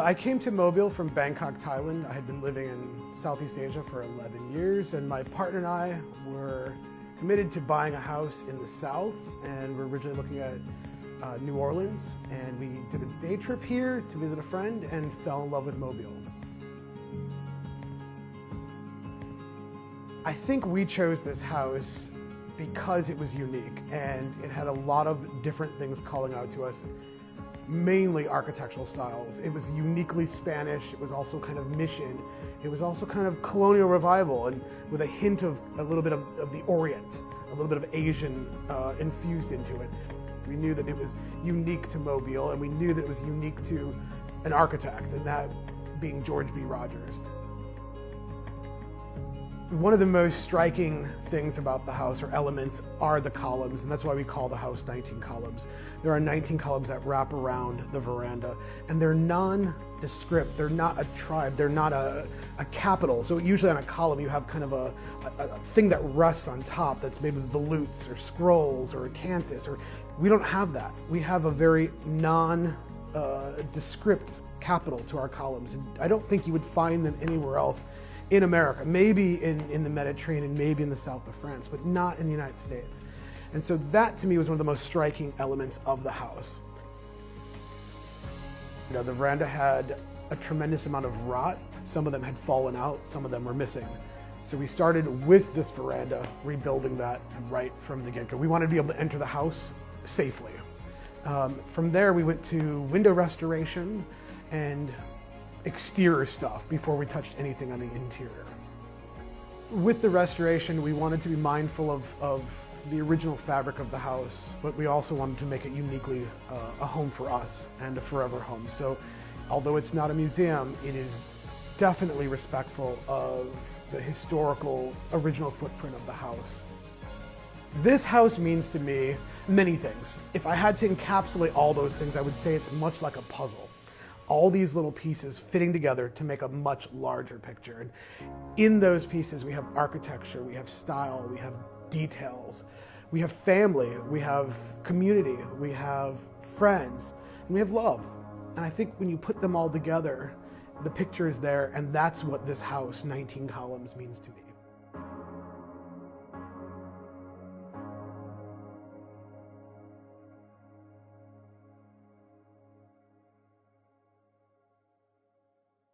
I came to Mobile from Bangkok, Thailand. I had been living in Southeast Asia for 11 years, and my partner and I were committed to buying a house in the South, and we're originally looking at New Orleans, and we did a day trip here to visit a friend and fell in love with Mobile. I think we chose this house because it was unique, and it had a lot of different things calling out to us. Mainly architectural styles. It was uniquely Spanish, it was also kind of mission, it was also kind of colonial revival, and with a hint of a little bit of the Orient, a little bit of Asian infused into it. We knew that it was unique to Mobile, and we knew that it was unique to an architect, and that being George B. Rogers. One of the most striking things about the house, or elements, are the columns, and that's why we call the house 19 columns. There are 19 columns that wrap around the veranda, and they're nondescript. They're not a tribe, they're not a capital. So usually on a column you have kind of a thing that rests on top that's maybe volutes or scrolls or a cantus. We don't have that. We have a very nondescript capital to our columns. And I don't think you would find them anywhere else in America, maybe in the Mediterranean, maybe in the south of France, but not in the United States. And so that to me was one of the most striking elements of the house. You know, the veranda had a tremendous amount of rot. Some of them had fallen out, some of them were missing. So we started with this veranda, rebuilding that right from the get-go. We wanted to be able to enter the house safely. From there we went to window restoration and exterior stuff before we touched anything on the interior. With the restoration, we wanted to be mindful of the original fabric of the house, but we also wanted to make it uniquely a home for us and a forever home. So although it's not a museum, it is definitely respectful of the historical original footprint of the house. This house means to me many things. If I had to encapsulate all those things, I would say it's much like a puzzle. All these little pieces fitting together to make a much larger picture. And in those pieces, we have architecture, we have style, we have details, we have family, we have community, we have friends, and we have love. And I think when you put them all together, the picture is there, and that's what this house, 19 columns, means to me.